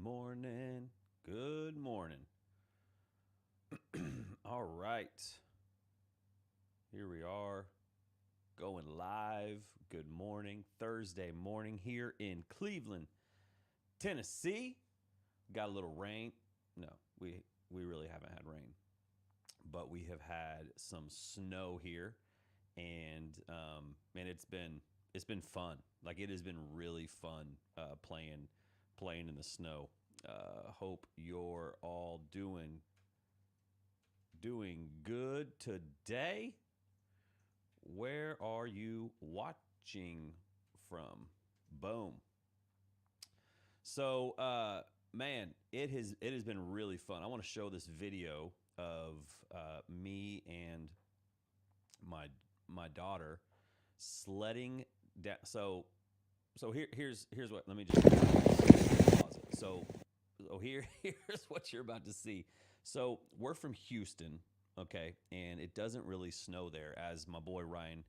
morning. Good morning. All right. Here we are going live. Good morning. Thursday morning here in Cleveland, Tennessee. Got a little rain. No, we really haven't had rain, but we have had some snow here, and man, it's been fun. Like it has been really fun playing in the snow. Hope you're all doing good today. Where are you watching from? Boom. So, man, it has been really fun. I want to show this video of me and my daughter sledding down. So here's what. Let me just pause it. So here's what you're about to see. So we're from Houston, okay, and it doesn't really snow there. As my boy Ryan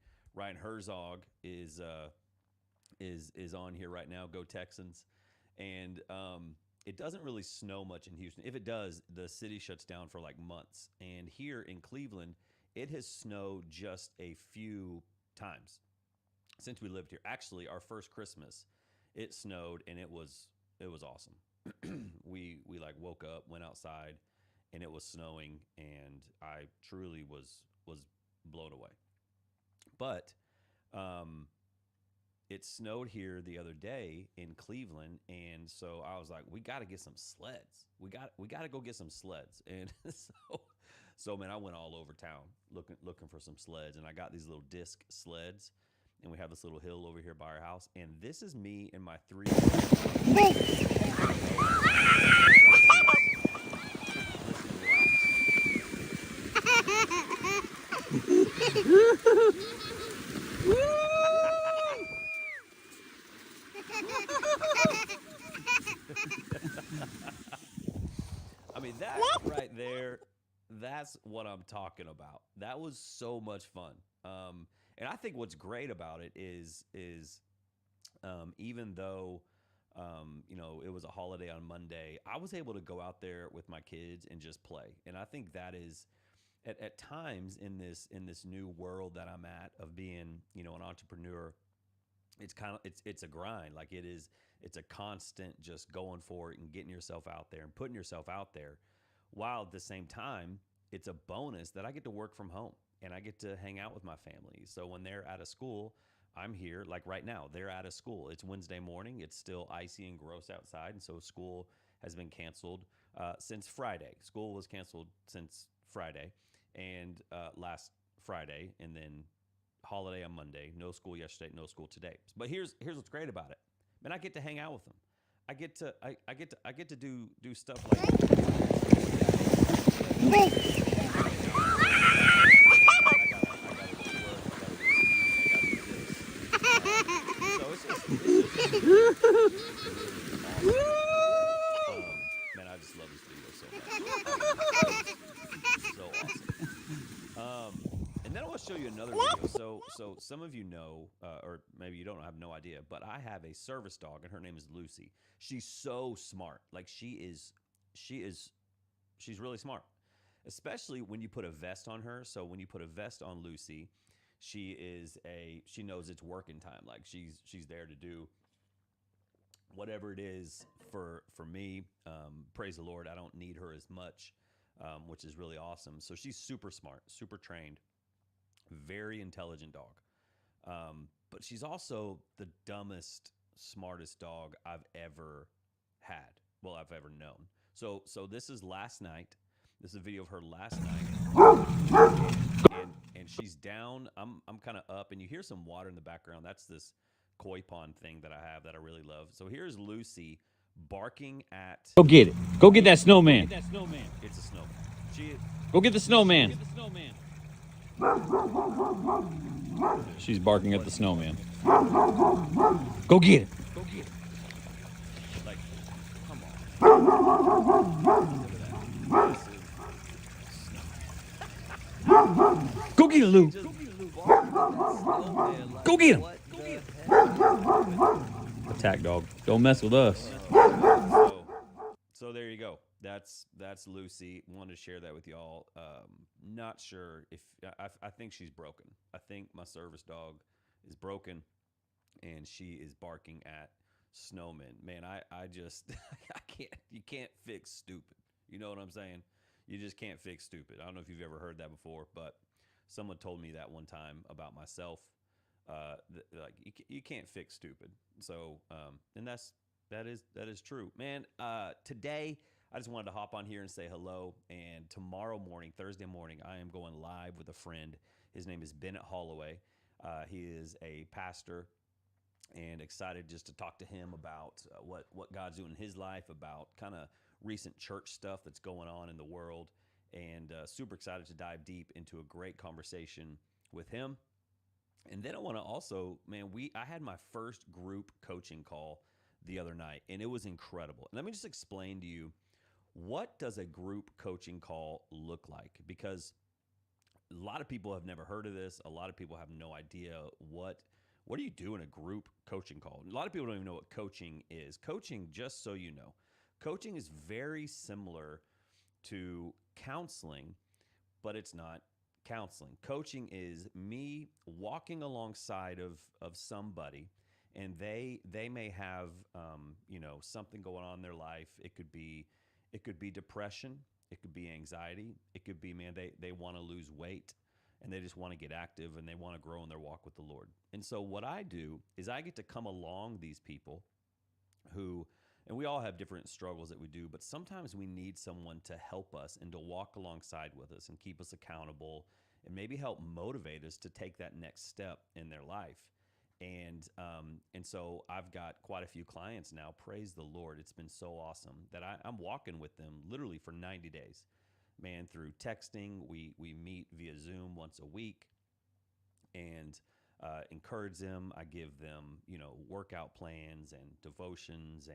Herzog is on here right now. Go Texans! And it doesn't really snow much in Houston. If it does, the city shuts down for like months. And here in Cleveland, it has snowed just a few times since we lived here. Actually, our first Christmas, it snowed, and it was awesome. we like woke up, went outside, and it was snowing, and I truly was blown away. But it snowed here the other day in Cleveland, and so I was like, we got to get some sleds. We got to go get some sleds. And so man, I went all over town looking for some sleds, and I got these little disc sleds, and we have this little hill over here by our house, and this is me and my three. I mean, that right there, that's what I'm talking about. That was so much fun. And I think what's great about it is even though it was a holiday on Monday, I was able to go out there with my kids and just play. And I think that is at times in this new world that I'm at of being, an entrepreneur, it's a grind. Like it's a constant just going for it and getting yourself out there and putting yourself out there, while at the same time, it's a bonus that I get to work from home and I get to hang out with my family. So when they're out of school, I'm here. Like right now, they're out of school. It's Wednesday morning. It's still icy and gross outside. And so school has been canceled since Friday. School was canceled since Friday and last Friday, and then holiday on Monday. No school yesterday, no school today. But here's what's great about it. Man, I get to hang out with them. I get to do stuff like man, I just love this video so much. So awesome. And then I want to show you another video. So some of you know, or maybe you don't have no idea, but I have a service dog, and her name is Lucy. She's so smart. Like she's really smart, especially when you put a vest on her. So when you put a vest on Lucy, she knows it's working time. Like she's there to do whatever it is for me. Praise the Lord, I don't need her as much, which is really awesome. So she's super smart, super trained, very intelligent dog. But she's also the dumbest, smartest dog I've ever had. Well, I've ever known. So this is last night. This is a video of her last night, and she's down. I'm kind of up, and you hear some water in the background. That's this koi pond thing that I have that I really love. So here's Lucy barking at. Go get it. Go get that snowman. It's a snowman. Go get the snowman. She's barking at the snowman. Go get it. Like, come on. Go get it, Lou. Go get him. Attack dog. Don't mess with us. there you go. That's Lucy. Wanted to share that with y'all. Not sure if I think she's broken. I think my service dog is broken, and she is barking at snowmen. Man, I just I can't. You can't fix stupid. You know what I'm saying? You just can't fix stupid. I don't know if you've ever heard that before, but someone told me that one time about myself. Like you can't fix stupid. So and that is true, man. Today I just wanted to hop on here and say hello. And tomorrow morning, Thursday morning, I am going live with a friend. His name is Bennett Holloway. He is a pastor, and excited just to talk to him about what God's doing in his life, about kind of recent church stuff that's going on in the world, and super excited to dive deep into a great conversation with him. And then I want to also, man, I had my first group coaching call the other night, and it was incredible. And let me just explain to you, what does a group coaching call look like? Because a lot of people have never heard of this. A lot of people have no idea what do you do in a group coaching call. A lot of people don't even know what coaching is. Coaching, just so you know, coaching is very similar to counseling, but it's not counseling. Coaching is me walking alongside of somebody, and they may have something going on in their life. It could be depression, it could be anxiety, it could be, man, they want to lose weight, and they just want to get active, and they want to grow in their walk with the Lord. And so what I do is I get to come along these people who, and we all have different struggles that we do, but sometimes we need someone to help us and to walk alongside with us and keep us accountable, and maybe help motivate us to take that next step in their life. And so I've got quite a few clients now. Praise the Lord. It's been so awesome that I'm walking with them literally for 90 days, man, through texting. We meet via Zoom once a week, and encourage them. I give them, workout plans and devotions,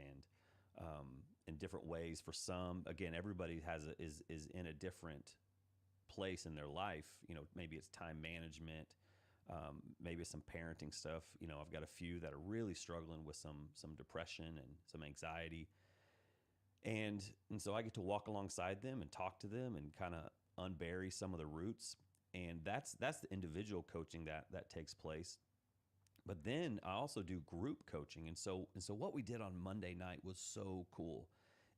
and different ways. For some, again, everybody is in a different place in their life. Maybe it's time management, maybe it's some parenting stuff. I've got a few that are really struggling with some depression and some anxiety, and so I get to walk alongside them and talk to them and kind of unbury some of the roots. And that's the individual coaching that takes place. But then I also do group coaching, and so what we did on Monday night was so cool.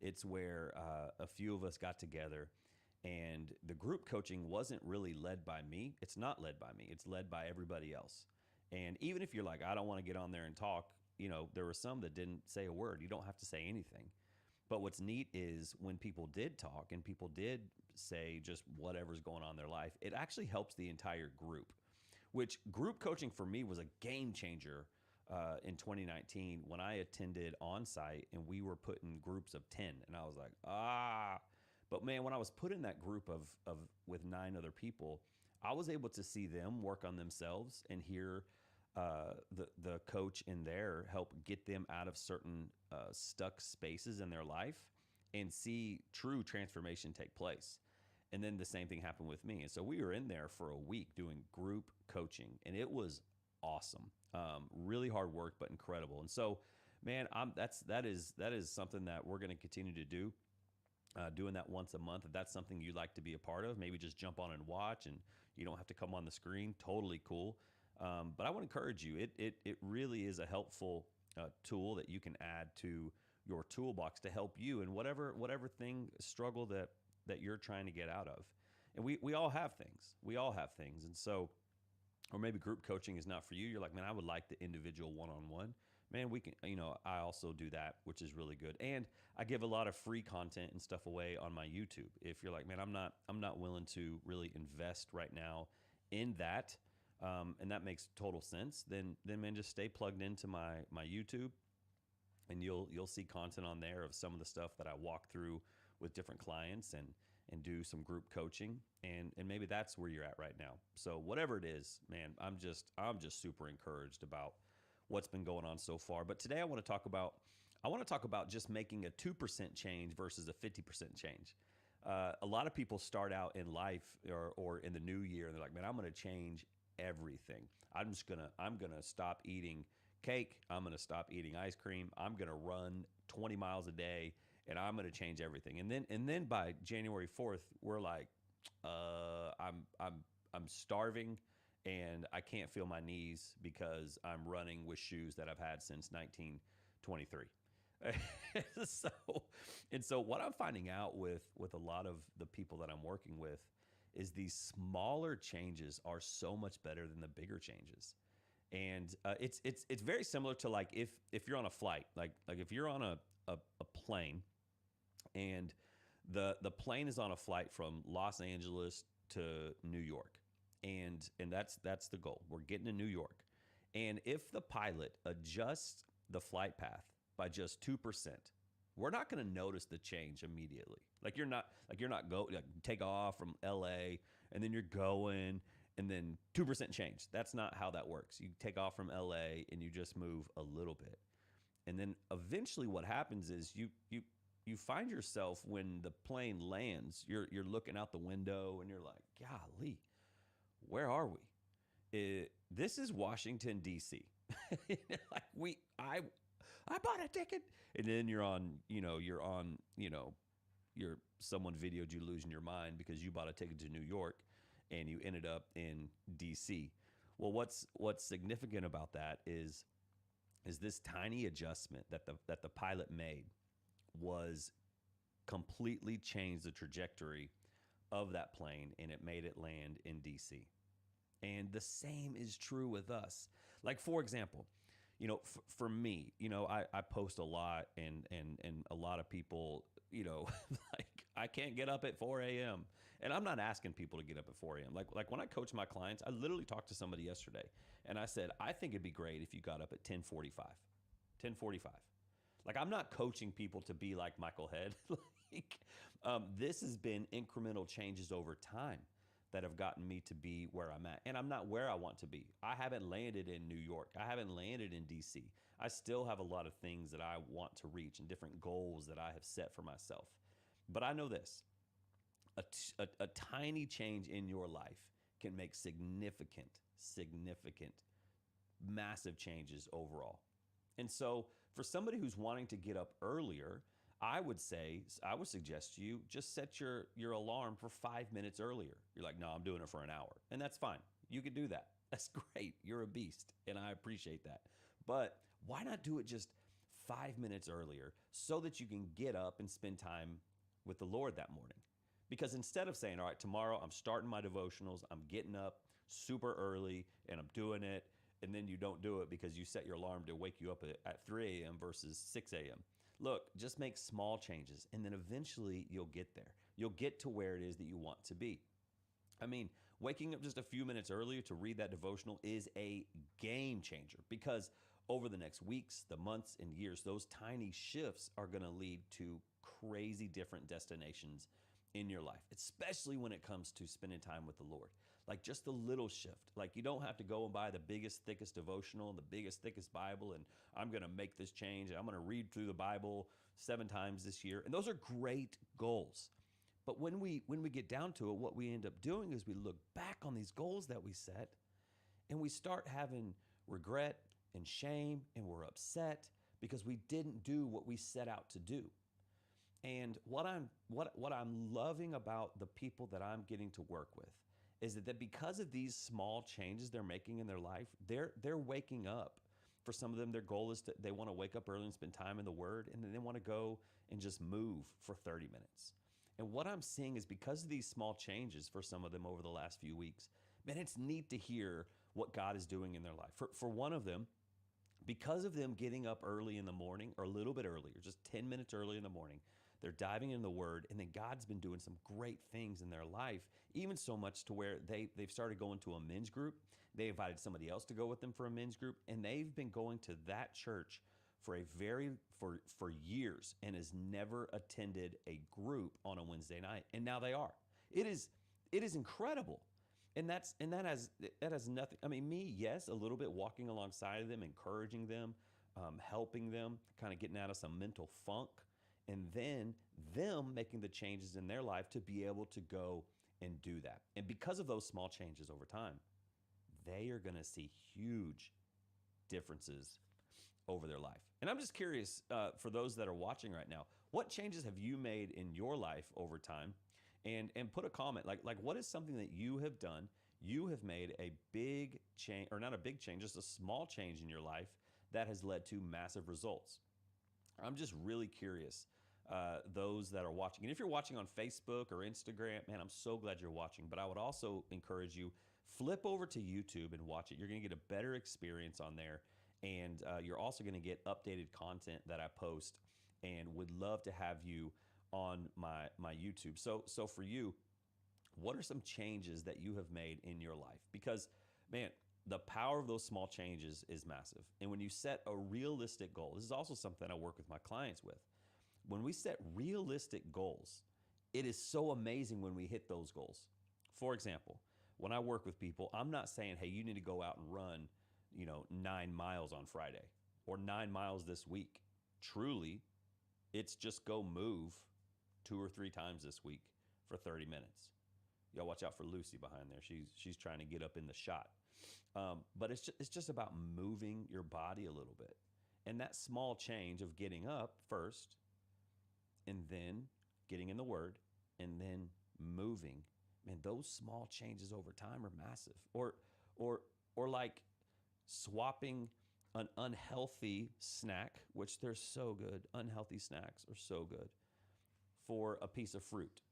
It's where a few of us got together, and the group coaching wasn't really led by me. It's not led by me. It's led by everybody else. And even if you're like, I don't want to get on there and talk, there were some that didn't say a word. You don't have to say anything. But what's neat is when people did talk and people did say just whatever's going on in their life, it actually helps the entire group, which group coaching for me was a game changer in 2019 when I attended on site and we were put in groups of 10. And I was like, but man, when I was put in that group of with 9 other people, I was able to see them work on themselves and hear the coach in there help get them out of certain stuck spaces in their life and see true transformation take place. And then the same thing happened with me. And so we were in there for a week doing group coaching, and it was awesome. Really hard work, but incredible. And so, man, that is something that we're going to continue to do. Doing that once a month. If that's something you'd like to be a part of, maybe just jump on and watch, and you don't have to come on the screen. Totally cool. But I want to encourage you. It really is a helpful tool that you can add to your toolbox to help you in whatever struggle that you're trying to get out of. And we all have things. We all have things. And so, or maybe group coaching is not for you. You're like, man, I would like the individual one-on-one. Man, we can, I also do that, which is really good. And I give a lot of free content and stuff away on my YouTube. If you're like, man, I'm not willing to really invest right now in that, and that makes total sense, then man, just stay plugged into my YouTube, and you'll see content on there of some of the stuff that I walk through with different clients, and do some group coaching, and maybe that's where you're at right now. So whatever it is, man, I'm just super encouraged about what's been going on so far. But today I want to talk about just making a 2% change versus a 50% change. A lot of people start out in life or in the new year, and they're like, man, I'm going to change everything. I'm going to stop eating cake. I'm going to stop eating ice cream. I'm going to run 20 miles a day, and I'm going to change everything. And then by January 4th, we're like, I'm starving and I can't feel my knees because I'm running with shoes that I've had since 1923. so so what I'm finding out with a lot of the people that I'm working with is these smaller changes are so much better than the bigger changes. And it's very similar to like if you're on a flight, like if you're on a plane and the plane is on a flight from Los Angeles to New York, and that's the goal. We're getting to New York, and if the pilot adjusts the flight path by just 2%, we're not going to notice the change immediately. Like you're not go like take off from LA and then you're going and then 2% change. That's not how that works. You take off from LA and you just move a little bit. And then eventually what happens is you find yourself when the plane lands, you're looking out the window and you're like, golly, where are we? This is Washington D.C. like I bought a ticket, and then you're someone videoed you losing your mind because you bought a ticket to New York, and you ended up in D.C. Well, what's significant about that is this tiny adjustment that the pilot made was completely changed the trajectory of that plane, and it made it land in DC. And the same is true with us. Like, for example, for me, I post a lot, and a lot of people, like, I can't get up at 4 a.m. And I'm not asking people to get up at 4 a.m. Like when I coach my clients, I literally talked to somebody yesterday, and I said, I think it'd be great if you got up at 10:45. 10:45. Like, I'm not coaching people to be like Michael Head. This has been incremental changes over time that have gotten me to be where I'm at. And I'm not where I want to be. I haven't landed in New York. I haven't landed in DC. I still have a lot of things that I want to reach and different goals that I have set for myself. But I know this, a tiny change in your life can make significant, massive changes overall. And so for somebody who's wanting to get up earlier, I would suggest you just set your alarm for 5 minutes earlier. You're like, no, I'm doing it for an hour. And that's fine. You could do that. That's great. You're a beast. And I appreciate that. But why not do it just 5 minutes earlier so that you can get up and spend time with the Lord that morning? Because instead of saying, all right, tomorrow I'm starting my devotionals, I'm getting up super early and I'm doing it, and then you don't do it because you set your alarm to wake you up at 3 a.m. versus 6 a.m. Look, just make small changes, and then eventually you'll get there. You'll get to where it is that you want to be. I mean, waking up just a few minutes earlier to read that devotional is a game changer, because over the next weeks, the months, and years, those tiny shifts are going to lead to crazy different destinations in your life, especially when it comes to spending time with the Lord. Like, just a little shift. Like, you don't have to go and buy the biggest, thickest devotional and the biggest, thickest Bible, and I'm going to make this change. I'm going to read through the Bible 7 times this year. And those are great goals. But when we get down to it, what we end up doing is we look back on these goals that we set, and we start having regret and shame, and we're upset because we didn't do what we set out to do. And what I'm loving about the people that I'm getting to work with is that because of these small changes they're making in their life, they're waking up. For some of them, their goal is they want to wake up early and spend time in the Word, and then they want to go and just move for 30 minutes. And what I'm seeing is because of these small changes for some of them over the last few weeks, man, it's neat to hear what God is doing in their life. For one of them, because of them getting up early in the morning, or a little bit earlier, just 10 minutes early in the morning, they're diving in the Word, and then God's been doing some great things in their life, even so much to where they've started going to a men's group. They invited somebody else to go with them for a men's group, and they've been going to that church for years and has never attended a group on a Wednesday night, and now they are. It is incredible. And that has nothing. I mean, me, yes, a little bit walking alongside of them, encouraging them, helping them, kind of getting out of some mental funk, and then them making the changes in their life to be able to go and do that. And because of those small changes over time, they are going to see huge differences over their life. And I'm just curious, for those that are watching right now, What changes have you made in your life over time? And put a comment like what is something that you have done? You have made a big change, or not a big change, just a small change in your life that has led to massive results. I'm just really curious, those that are watching. And if you're watching on Facebook or Instagram, man, I'm so glad you're watching. But I would also encourage you, flip over to YouTube and watch it. You're going to get a better experience on there. And you're also going to get updated content that I post, and would love to have you on my YouTube. So for you, what are some changes that you have made in your life? Because, man, the power of those small changes is massive. And when you set a realistic goal, this is also something I work with my clients with. When we set realistic goals, it is so amazing when we hit those goals. For example, when I work with people, I'm not saying, hey, you need to go out and run, 9 miles on Friday or 9 miles this week. Truly, it's just go move 2 or 3 times this week for 30 minutes. Y'all watch out for Lucy behind there. She's trying to get up in the shot. But it's just about moving your body a little bit. And that small change of getting up first, and then getting in the Word, and then moving, man, those small changes over time are massive. Or like swapping an unhealthy snack, which they're so good. Unhealthy snacks are so good, for a piece of fruit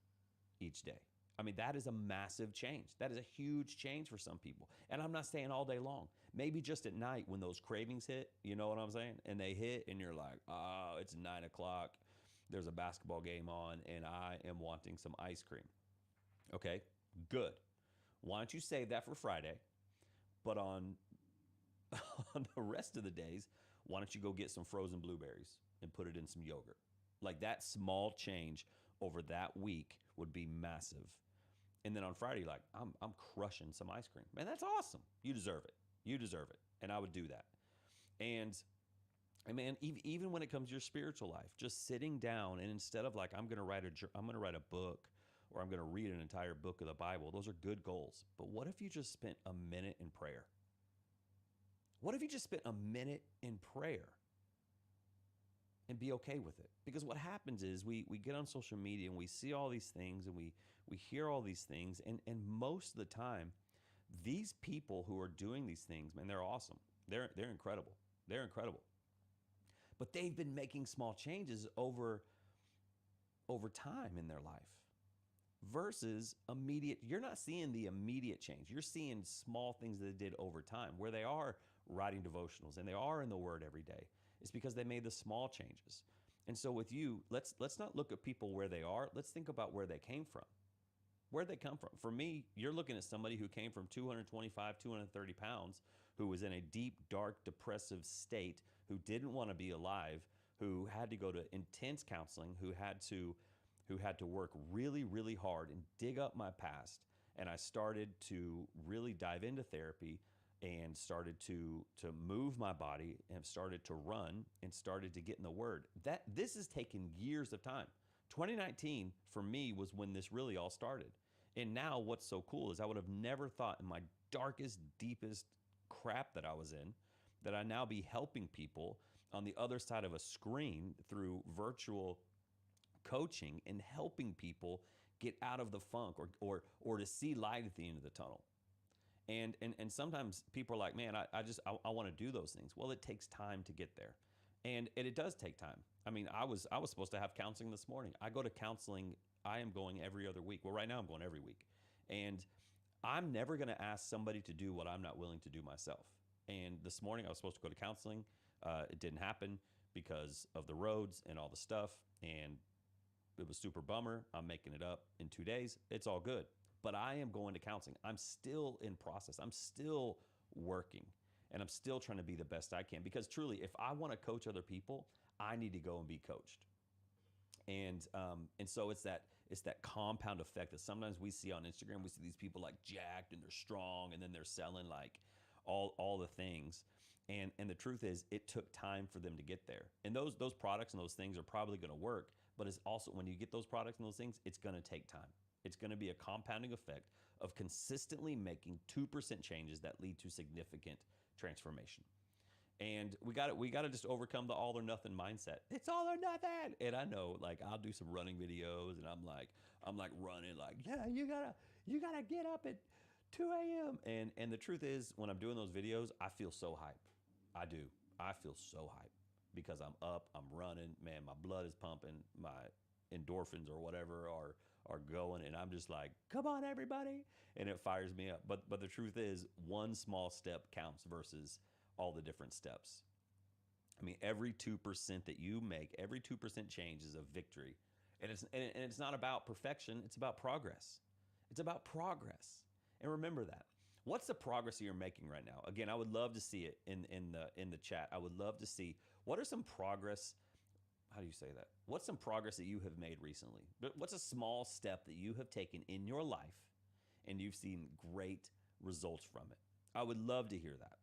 each day. I mean, that is a massive change. That is a huge change for some people. And I'm not saying all day long. Maybe just at night when those cravings hit, you know what I'm saying? And they hit, and you're like, oh, it's 9 o'clock. There's a basketball game on, and I am wanting some ice cream. Okay, good. Why don't you save that for Friday? But on, on the rest of the days, why don't you go get some frozen blueberries and put it in some yogurt? Like, that small change over that week would be massive. And then on Friday, like, I'm crushing some ice cream. Man, that's awesome. You deserve it. You deserve it. And I would do that. And man, even when it comes to your spiritual life, just sitting down, and instead of like, I'm going to write a book, or I'm going to read an entire book of the Bible, those are good goals. But what if you just spent a minute in prayer? What if you just spent a minute in prayer and be okay with it? Because what happens is we get on social media and we see all these things, and we hear all these things. And most of the time, these people who are doing these things, man, they're awesome. They're incredible. They're incredible. But they've been making small changes over time in their life, versus immediate. You're not seeing the immediate change. You're seeing small things that they did over time, where they are writing devotionals and they are in the Word every day. It's because they made the small changes. And so with you, let's not look at people where they are. Let's think about where they came from. Where'd they come from? For me, you're looking at somebody who came from 225, 230 pounds, who was in a deep, dark, depressive state, who didn't want to be alive, who had to go to intense counseling, who had to work really, really hard and dig up my past. And I started to really dive into therapy, and started to move my body, and started to run, and started to get in the Word. This has taken years of time. 2019 for me was when this really all started. And now what's so cool is I would have never thought in my darkest, deepest crap that I was in, that I now be helping people on the other side of a screen through virtual coaching, and helping people get out of the funk, or to see light at the end of the tunnel. And sometimes people are like, man, I want to do those things. Well, it takes time to get there. And it does take time. I mean, I was supposed to have counseling this morning. I go to counseling. I am going every other week. Well, right now I'm going every week. And I'm never going to ask somebody to do what I'm not willing to do myself. And this morning I was supposed to go to counseling. It didn't happen because of the roads and all the stuff. And it was super bummer. I'm making it up in 2 days. It's all good. But I am going to counseling. I'm still in process. I'm still working. And I'm still trying to be the best I can. Because truly, if I want to coach other people, I need to go and be coached. And so it's that compound effect that sometimes we see on Instagram. We see these people like jacked and they're strong, and then they're selling like all the things. And the truth is, it took time for them to get there. And those products and those things are probably going to work. But it's also, when you get those products and those things, it's going to take time. It's going to be a compounding effect of consistently making 2% changes that lead to significant transformation. And we got to just overcome the all or nothing mindset. It's all or nothing. And I know, like, I'll do some running videos, and I'm like running, like, yeah, you gotta get up at 2 a.m. And the truth is, when I'm doing those videos, I feel so hyped. I do. I feel so hyped because I'm up, I'm running, man, my blood is pumping, my endorphins or whatever are going, and I'm just like, come on, everybody, and it fires me up. But the truth is, one small step counts versus all the different steps. I mean, every 2% that you make, every 2% change is a victory. And it's not about perfection, it's about progress. It's about progress. And remember that. What's the progress that you're making right now? Again, I would love to see it in the chat. I would love to see what are some progress. How do you say that? What's some progress that you have made recently? But what's a small step that you have taken in your life and you've seen great results from it? I would love to hear that.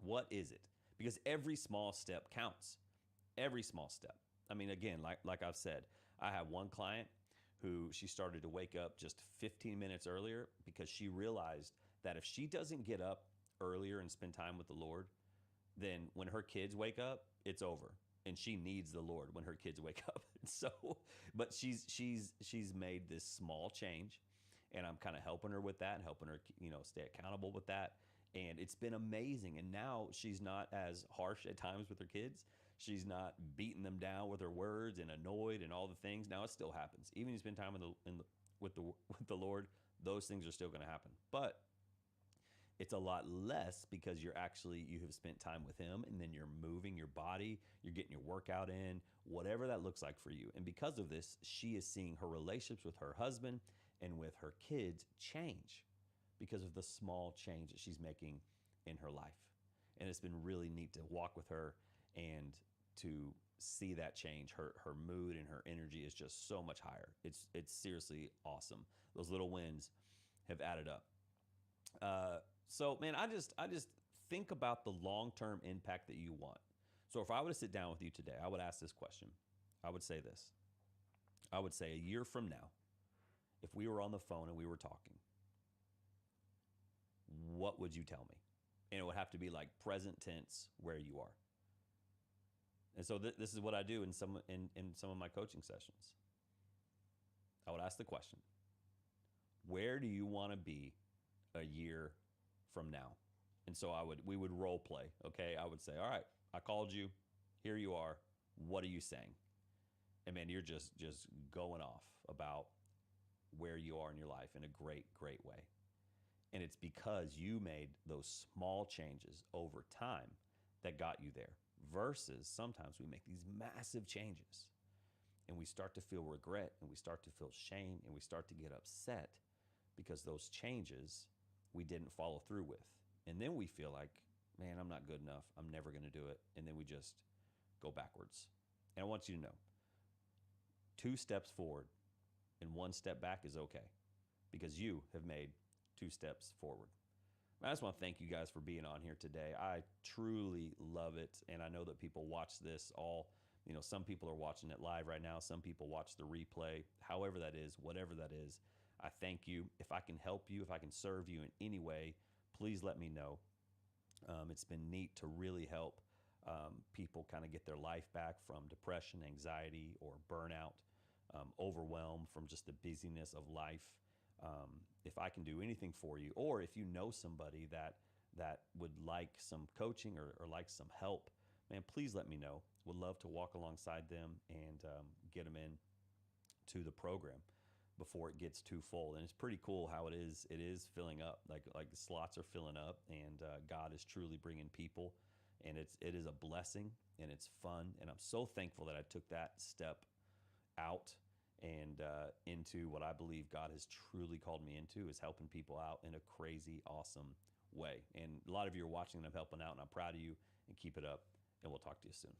What is it? Because every small step counts. Every small step. I mean, again, like I've said, I have one client who she started to wake up just 15 minutes earlier because she realized that if she doesn't get up earlier and spend time with the Lord, then when her kids wake up, it's over. And she needs the Lord when her kids wake up. So, but she's made this small change, and I'm kind of helping her with that, and helping her, stay accountable with that. And it's been amazing. And now she's not as harsh at times with her kids. She's not beating them down with her words and annoyed and all the things. Now it still happens. Even you spend time with the Lord, those things are still going to happen. But it's a lot less because you have spent time with him, and then you're moving your body, you're getting your workout in, whatever that looks like for you. And because of this, she is seeing her relationships with her husband and with her kids change because of the small change that she's making in her life. And it's been really neat to walk with her and to see that change. Her mood and her energy is just so much higher. It's seriously awesome. Those little wins have added up. So man, I just think about the long-term impact that you want. So if I were to sit down with you today, I would ask this question. I would say this. I would say, a year from now, if we were on the phone and we were talking, what would you tell me? And it would have to be like present tense, where you are. And so this is what I do in some of my coaching sessions. I would ask the question, where do you want to be a year from now? And so we would role play, okay? I would say, all right, I called you. Here you are. What are you saying? And man, you're just going off about where you are in your life in a great, great way. And it's because you made those small changes over time that got you there. Versus sometimes we make these massive changes and we start to feel regret, and we start to feel shame, and we start to get upset because those changes we didn't follow through with. And then we feel like, man, I'm not good enough. I'm never going to do it. And then we just go backwards. And I want you to know, 2 steps forward and 1 step back is okay because you have made 2 steps forward. I just want to thank you guys for being on here today. I truly love it. And I know that people watch this some people are watching it live right now. Some people watch the replay. However that is, whatever that is, I thank you. If I can help you, if I can serve you in any way, please let me know. It's been neat to really help people kind of get their life back from depression, anxiety, or burnout, overwhelm from just the busyness of life. If I can do anything for you, or if you know somebody that would like some coaching or like some help, man, please let me know. Would love to walk alongside them and get them in to the program before it gets too full. And it's pretty cool how it is filling up. Like the slots are filling up, and God is truly bringing people, and it is a blessing, and it's fun. And I'm so thankful that I took that step out and into what I believe God has truly called me into, is helping people out in a crazy, awesome way. And a lot of you are watching, and I'm helping out, and I'm proud of you, and keep it up. And we'll talk to you soon.